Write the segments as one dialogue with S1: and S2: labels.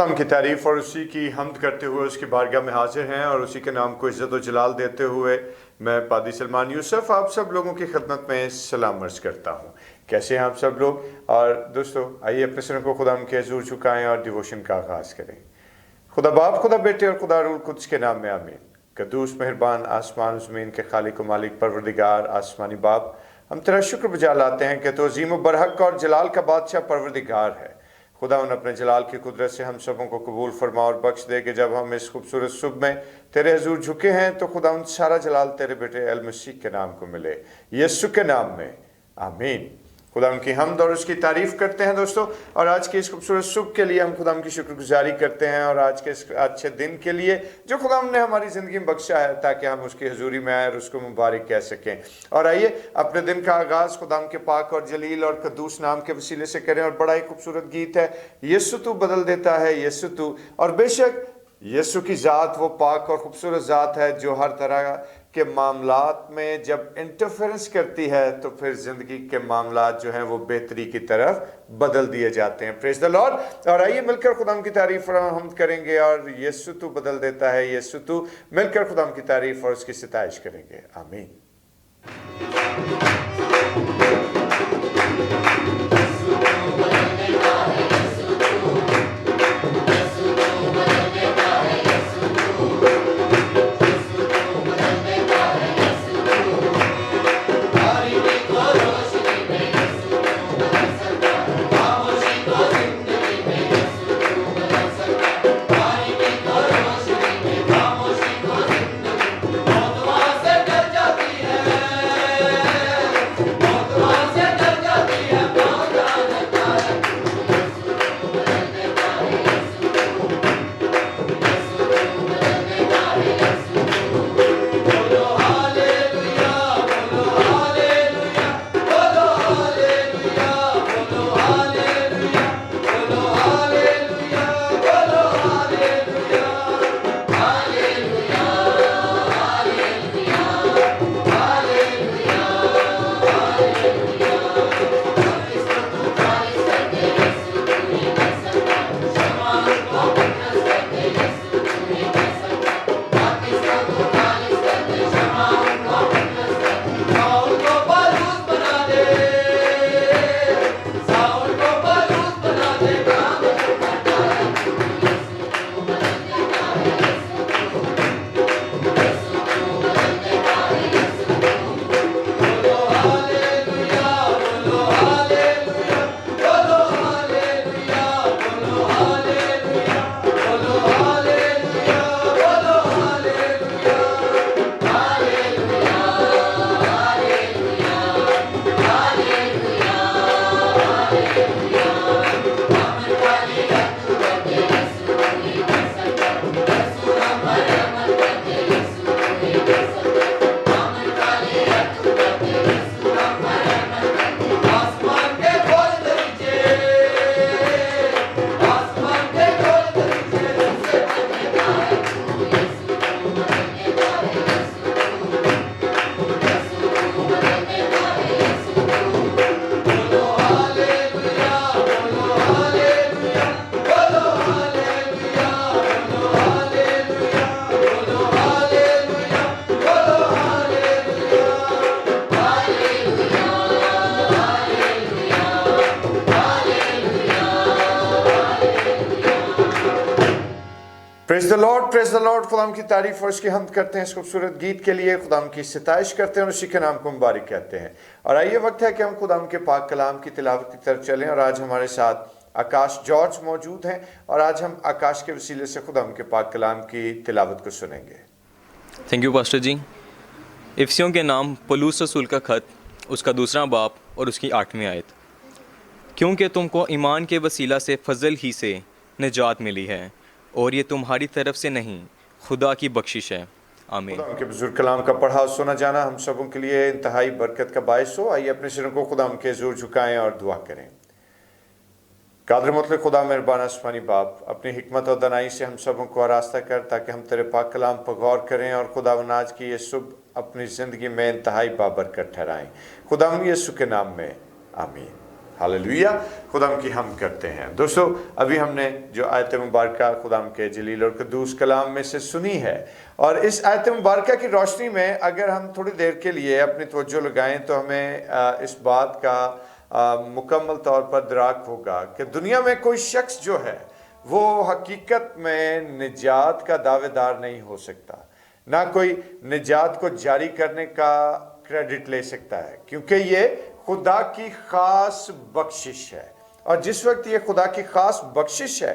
S1: خدا کی تعریف اور اسی کی حمد کرتے ہوئے اس کی بارگاہ میں حاضر ہیں اور اسی کے نام کو عزت و جلال دیتے ہوئے میں پادری سلمان یوسف آپ سب لوگوں کی خدمت میں سلام عرض کرتا ہوں۔ کیسے ہیں آپ سب لوگ؟ اور دوستو آئیے اپنے سروں کو خدا کے حضور جھکائیں اور ڈیووشن کا آغاز کریں۔ خدا باپ، خدا بیٹے اور خدا روح القدس کے نام میں آمین۔ قدوس مہربان آسمان و زمین کے خالق و مالک پروردگار آسمانی باپ، ہم تیرا شکر بجا لاتے ہیں کہ تو عظیم و برحق اور جلال کا بادشاہ پروردگار ہے۔ خدا ان اپنے جلال کی قدرت سے ہم سبوں کو قبول فرما اور بخش دے کہ جب ہم اس خوبصورت صبح میں تیرے حضور جھکے ہیں تو خدا ان سارا جلال تیرے بیٹے المسیح کے نام کو ملے، یسوع کے نام میں آمین۔ خدا ان کی حمد اور اس کی تعریف کرتے ہیں دوستو، اور آج کی اس خوبصورت صبح کے لیے ہم خدا ان کی شکر گزاری کرتے ہیں، اور آج کے اس اچھے دن کے لیے جو خدا ہم نے ہماری زندگی میں بخشا ہے تاکہ ہم اس کی حضوری میں آئیں اور اس کو مبارک کہہ سکیں۔ اور آئیے اپنے دن کا آغاز خدا ان کے پاک اور جلیل اور قدوس نام کے وسیلے سے کریں، اور بڑا ہی خوبصورت گیت ہے، یسوع تو بدل دیتا ہے یسوع تو۔ اور بے شک یسوع کی ذات وہ پاک اور خوبصورت ذات ہے جو ہر طرح کے معاملات میں جب انٹرفیرنس کرتی ہے تو پھر زندگی کے معاملات جو ہیں وہ بہتری کی طرف بدل دیے جاتے ہیں۔ پریز دی لارڈ۔ اور آئیے مل کر خدا کی تعریف اور حمد کریں گے، اور یسوع تو بدل دیتا ہے یسوع تو مل کر خدا کی تعریف اور اس کی ستائش کریں گے۔ آمین۔ پریز دی لارڈ، پریز دی لارڈ۔ خدا کی تعریف اور اس کی حمد کرتے ہیں اس خوبصورت گیت کے لیے، خدا کی ستائش کرتے ہیں اور اسی کے نام کو مبارک کہتے ہیں۔ اور آئیے وقت ہے کہ ہم خدا کے پاک کلام کی تلاوت کی طرف چلیں، اور آج ہمارے ساتھ آکاش جارج موجود ہیں، اور آج ہم آکاش کے وسیلے سے خدا کے پاک کلام کی تلاوت کو سنیں گے۔
S2: تھینک یو پاسٹر جی۔ افسیوں کے نام پولوس رسول کا خط، اس کا 2 باب اور اس کی 8ویں آیت۔ کیونکہ تم کو ایمان کے وسیلہ سے فضل ہی سے نجات ملی ہے، اور یہ تمہاری طرف سے نہیں، خدا کی بخشش ہے۔ آمین۔
S1: خدا کے بزرگ کلام کا پڑھا اور سنا جانا ہم سبوں کے لیے انتہائی برکت کا باعث ہو۔ آئیے اپنے سروں کو خدا کے حضور جھکائیں اور دعا کریں۔ قادر مطلق خدا مہربان آسمانی باپ، اپنی حکمت اور دانائی سے ہم سبوں کو آراستہ کر تاکہ ہم تیرے پاک کلام پر غور کریں، اور خدا آج کی یہ صبح اپنی زندگی میں انتہائی بابرکت ٹھہرائیں۔ خدا یسوع کے نام میں آمین۔ हालेलुया, खुदाम की हम करते हैं। दोस्तों, अभी हमने जो आयत मुबारका खुदाम के जलील और कदूस कलाम में से सुनी है, और इस आयत मुबारका की रोशनी में अगर हम थोड़ी देर के लिए अपनी तवज्जो लगाएं तो हमें इस बात का मुकम्मल तौर पर दराक होगा कि दुनिया में कोई शख्स जो है वो हकीकत में निजात का दावेदार नहीं हो सकता, ना कोई निजात को जारी करने का क्रेडिट ले सकता है, क्योंकि ये खुदा की खास बख्शिश है। और जिस वक्त ये खुदा की खास बख्शिश है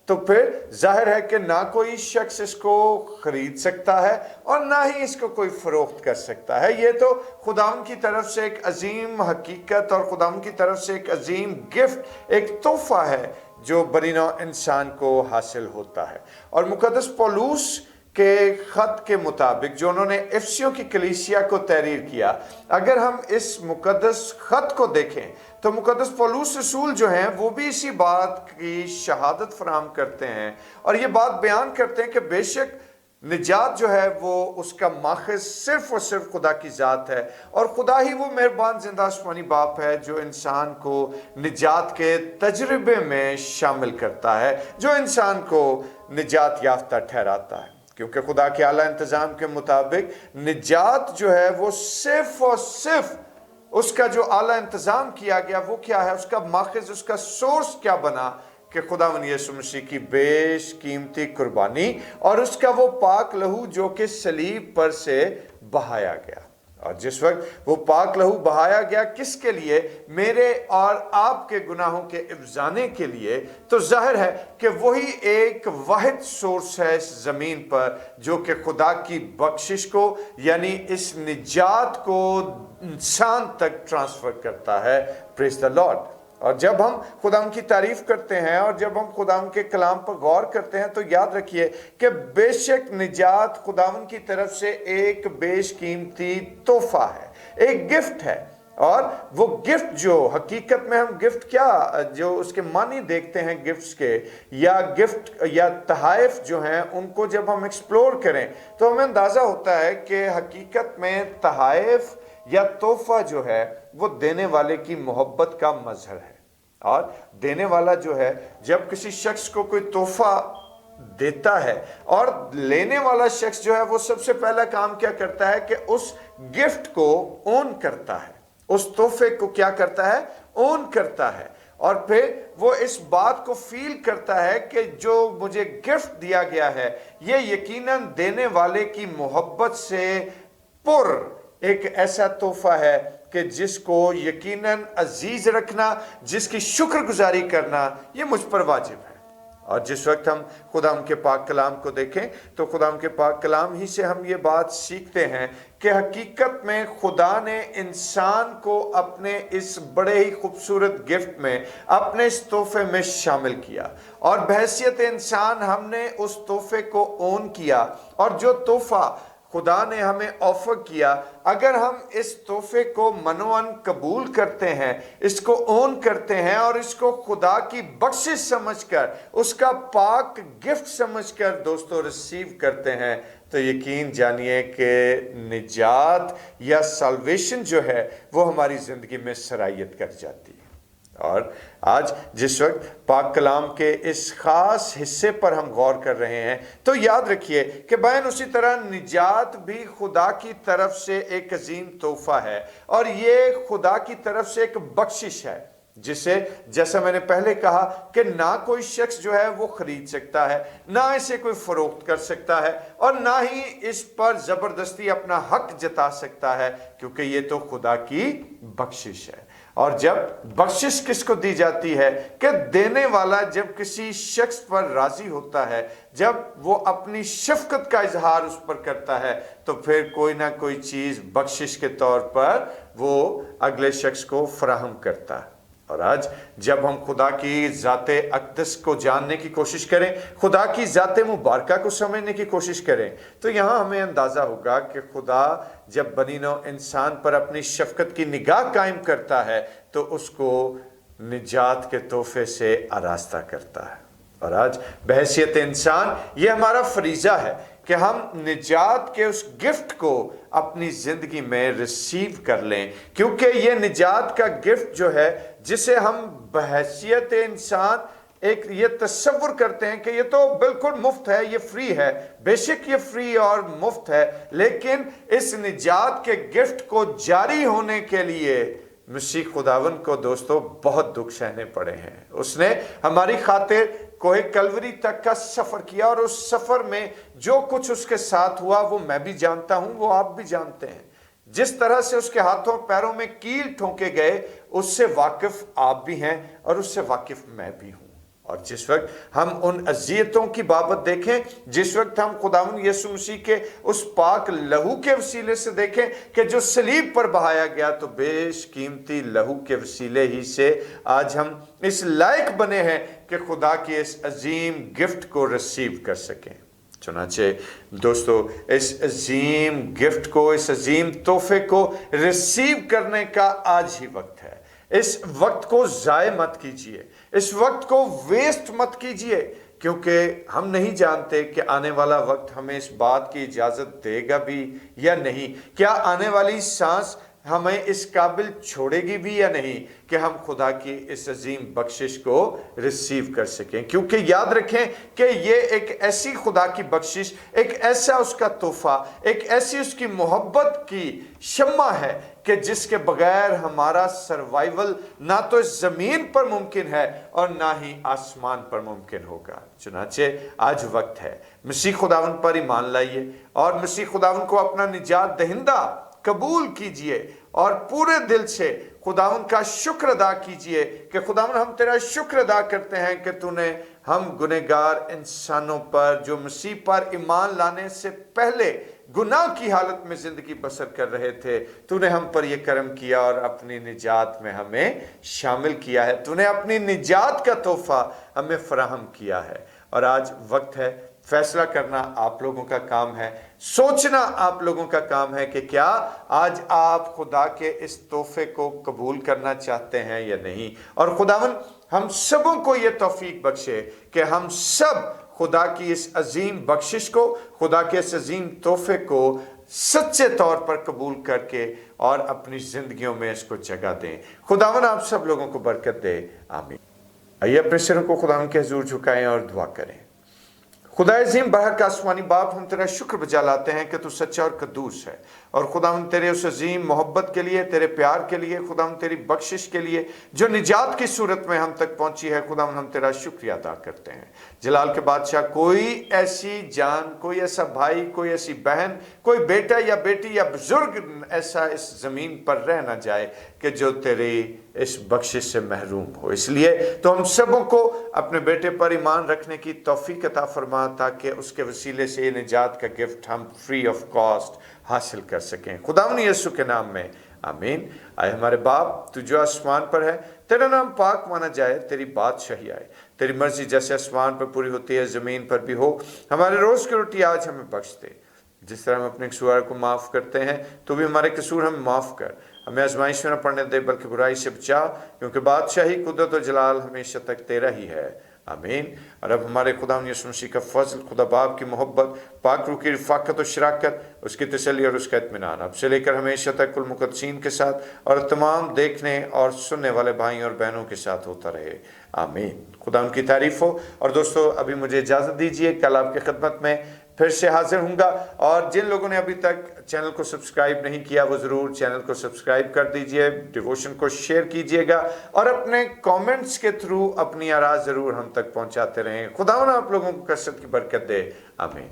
S1: तो फिर जाहिर है कि ना कोई शख्स इसको खरीद सकता है और ना ही इसको कोई फरोख्त कर सकता है। ये तो खुदाम की तरफ से एक अजीम हकीकत और खुदाम की तरफ से एक अजीम गिफ्ट, एक तोहफा है जो बनीनो इंसान को हासिल होता है। और मुकद्दस पौलुस के खत के मुताबिक जो उन्होंने इफिसियों की कलीसिया को तहरीर किया, अगर हम इस मुकद्दस खत को देखें तो मुकद्दस पौलुस रसूल जो हैं वो भी इसी बात की शहादत फराहम करते हैं और ये बात बयान करते हैं कि बेशक निजात जो है वो उसका माखज़ सिर्फ और सिर्फ खुदा की ज़ात है, और खुदा ही वो मेहरबान जिंदा आसमानी बाप है जो इंसान को निजात के तजर्बे में शामिल करता है, जो इंसान को निजात याफ्ता ठहराता है। क्योंकि खुदा के आला इंतज़ाम के मुताबिक निजात जो है वो सिर्फ और सिर्फ उसका जो आला इंतज़ाम किया गया वो क्या है, उसका माखज़, उसका सोर्स क्या बना कि खुदावंद यीशु मसीह की बेश कीमती कुर्बानी और उसका वो पाक लहू जो कि सलीब पर से बहाया गया। और जिस वक्त वो पाक लहू बहाया गया किसके लिए, मेरे और आपके गुनाहों के इब्जाने के लिए, तो जाहिर है कि वही एक वाहिद सोर्स है इस ज़मीन पर जो कि खुदा की बख्शिश को यानी इस निजात को इंसान तक ट्रांसफ़र करता है। Praise the Lord. और जब हम खुदाम की तारीफ करते हैं और जब हम खुदाम के कलाम पर गौर करते हैं तो याद रखिए कि बेशक निजात खुदावन की तरफ से एक बेशकीमती तोहफा है, एक गिफ्ट है। और वो गिफ्ट जो हकीकत में हम गिफ्ट क्या जो उसके मानी देखते हैं गिफ्ट्स के या गिफ्ट या तहाइफ जो हैं उनको जब हम एक्सप्लोर करें तो हमें अंदाज़ा होता है कि हकीकत में तहाइफ या तोहफा जो है वो देने वाले की मोहब्बत का मजहर है। और देने वाला जो है जब किसी शख्स को कोई तोहफा देता है और लेने वाला शख्स जो है वो सबसे पहला काम क्या करता है कि उस गिफ्ट को ओन करता है, उस तोहफे को क्या करता है, ओन करता है। और फिर वो इस बात को फील करता है कि जो मुझे गिफ्ट दिया गया है ये यकीनन देने वाले की मोहब्बत से पुर एक ऐसा तोहफा है कि जिसको यकीनन अजीज रखना, जिसकी शुक्रगुजारी करना ये मुझ पर वाजिब है। और जिस वक्त हम खुदाम के पाक कलाम को देखें तो खुदाम के पाक कलाम ही से हम ये बात सीखते हैं कि हकीकत में खुदा ने इंसान को अपने इस बड़े ही खूबसूरत गिफ्ट में, अपने इस तोहफे में शामिल किया और बहैसियत इंसान हमने उस तोहफे को ओन किया। और जो तोहफा खुदा ने हमें ऑफर किया, अगर हम इस तोहफे को मनोअन कबूल करते हैं, इसको ओन करते हैं और इसको खुदा की बख्शिश समझकर, उसका पाक गिफ्ट समझकर दोस्तों रिसीव करते हैं, तो यकीन जानिए कि निजात या साल्वेशन जो है वो हमारी ज़िंदगी में सरायत कर जाती है। और आज जिस वक्त पाक कलाम के इस खास हिस्से पर हम गौर कर रहे हैं तो याद रखिए कि बहन उसी तरह निजात भी खुदा की तरफ से एक अजीम तोहफा है और ये खुदा की तरफ से एक बख्शिश है जिसे, जैसा मैंने पहले कहा कि ना कोई शख्स जो है वो खरीद सकता है, ना इसे कोई फरोख्त कर सकता है और ना ही इस पर ज़बरदस्ती अपना हक जता सकता है, क्योंकि ये तो खुदा की बख्शिश है। और जब बख्शिश किसको दी जाती है कि देने वाला जब किसी शख्स पर राजी होता है, जब वो अपनी शफकत का इजहार उस पर करता है, तो फिर कोई ना कोई चीज़ बख्शिश के तौर पर वो अगले शख्स को फराहम करता है। और आज जब हम खुदा की ज़ाते अक़दस को जानने की कोशिश करें, खुदा की ज़ाते मुबारका को समझने की कोशिश करें, तो यहाँ हमें अंदाज़ा होगा कि खुदा जब बनीनो इंसान पर अपनी शफकत की निगाह कायम करता है तो उसको निजात के तोहफे से आरास्ता करता है। और आज बहैसियत इंसान ये हमारा फरीज़ा है कि हम निजात के उस गिफ्ट को अपनी जिंदगी में रिसीव कर लें, क्योंकि ये निजात का गिफ्ट जो है, जिसे हम बहैसियत इंसान एक ये तस्वुर करते हैं कि ये तो बिल्कुल मुफ्त है, ये फ्री है। बेशक ये फ्री और मुफ्त है, लेकिन इस निजात के गिफ्ट को जारी होने के लिए मसीह खुदावन को दोस्तों बहुत दुख सहने पड़े हैं। उसने हमारी खातिर कोहे कलवरी तक का सफर किया, और उस सफर में जो कुछ उसके साथ हुआ वो मैं भी जानता हूं, वो आप भी जानते हैं। जिस तरह से उसके हाथों पैरों में कील ठोंके गए, उससे वाकिफ आप भी हैं और उससे वाकिफ मैं भी हूं। और जिस वक्त हम उन अजियतों की बाबत देखें, जिस वक्त हम खुदावंद यीशु मसीह के उस पाक लहू के वसीले से देखें कि जो सलीब पर बहाया गया, तो बेशकीमती लहू के वसीले ही से आज हम इस लायक बने हैं कि खुदा के इस अजीम गिफ्ट को रिसीव कर सकें। चुनांचे दोस्तों, इस अजीम गिफ्ट को, इस अजीम तोहफे को रिसीव करने का आज ही वक्त है। इस वक्त को जाय मत कीजिए, इस वक्त को वेस्ट मत कीजिए, क्योंकि हम नहीं जानते कि आने वाला वक्त हमें इस बात की इजाजत देगा भी या नहीं। क्या आने वाली सांस हमें इस काबिल छोड़ेगी भी या नहीं कि हम खुदा की इस अजीम बख्शिश को रिसीव कर सकें। क्योंकि याद रखें कि ये एक ऐसी खुदा की बख्शिश, एक ऐसा उसका तोहफा, एक ऐसी उसकी मोहब्बत की शम्मा है कि जिसके बगैर हमारा सर्वाइवल ना तो इस जमीन पर मुमकिन है और ना ही आसमान पर मुमकिन होगा। चुनांचे आज वक्त है, मसीह खुदावन पर ईमान लाइए और मसीह खुदावन को अपना निजात दहिंदा कबूल कीजिए और पूरे दिल से खुदावन का शुक्र अदा कीजिए कि खुदावन हम तेरा शुक्र अदा करते हैं कि तूने हम गुनहगार इंसानों पर, जो मसीह पर ईमान लाने से पहले गुनाह की हालत में जिंदगी बसर कर रहे थे, तूने हम पर यह करम किया और अपनी निजात में हमें शामिल किया है। तूने अपनी निजात का तोहफा हमें फराहम किया है। और आज वक्त है, फैसला करना आप लोगों का काम है, सोचना आप लोगों का काम है कि क्या आज आप खुदा के इस तोहफे को कबूल करना चाहते हैं या नहीं। और खुदावन हम सबों को ये तौफीक बख्शे कि हम सब खुदा की इस अजीम बख्शिश को, खुदा के इस अजीम तोहफे को सच्चे तौर पर कबूल करके और अपनी जिंदगियों में इसको जगह दें। खुदावन आप सब लोगों को बरकत दे, आमीन। आइए अपने सिरों को खुदावन के हुजूर झुकाएं और दुआ करें। खुदा अजीम बरहक आसमानी बाप, हम तेरा शुक्र बजा लाते हैं कि तू सच्चा और कद्दूस है। और खुदावन तेरे उस अजीम मोहब्बत के लिए, तेरे प्यार के लिए, खुदावन तेरी बख्शिश के लिए जो निजात की सूरत में हम तक पहुंची है, खुदावन हम तेरा शुक्रिया अदा करते हैं। जलाल के बादशाह, कोई ऐसी जान, कोई ऐसा भाई, कोई ऐसी बहन, कोई बेटा या बेटी या बुजुर्ग ऐसा इस जमीन पर रह ना जाए कि जो तेरी इस बख्शिश से महरूम हो। इसलिए तो हम सबों को अपने बेटे पर ईमान रखने की तौफीक अता फरमा, ताकि उसके वसीले से ये निजात का गिफ्ट हम फ्री ऑफ कॉस्ट हासिल कर सकें। खुदावंद यीशु के नाम में, आमीन। आए हमारे बाप, तू जो आसमान पर है, तेरा नाम पाक माना जाए, तेरी बादशाही आए, तेरी मर्जी जैसे आसमान पर पूरी होती है ज़मीन पर भी हो। हमारे रोज़ की रोटी आज हमें बख्श दे, जिस तरह हम अपने कसूर को माफ़ करते हैं, तो भी हमारे कसूर हमें माफ़ कर। हमें आजमाइश में न पड़ने दे, बल्कि बुराई से बचा, क्योंकि बादशाही, कुदरत और जलाल हमेशा तक तेरा ही है, आमीन। और अब हमारे खुदावंद यीशु मसीह का फजल, खुदा बाप की मोहब्बत, पाक रूह की रफ़ाकत और शराकत, उसकी तसल्ली और उसका इत्मीनान अब से लेकर हमेशा तक कुल मुक़द्दसीन के साथ और तमाम देखने और सुनने वाले भाई और बहनों के साथ होता रहे, आमीन। खुदा उनकी तारीफ हो। और दोस्तों, अभी मुझे इजाज़त दीजिए, कल आपकी खिदमत में फिर से हाजिर हूँगा। और जिन लोगों ने अभी तक चैनल को सब्सक्राइब नहीं किया, वो ज़रूर चैनल को सब्सक्राइब कर दीजिए, डिवोशन को शेयर कीजिएगा और अपने कमेंट्स के थ्रू अपनी आराज़ ज़रूर हम तक पहुँचाते रहें। खुदावंद आप लोगों को कसरत की बरकत दे, आमीन।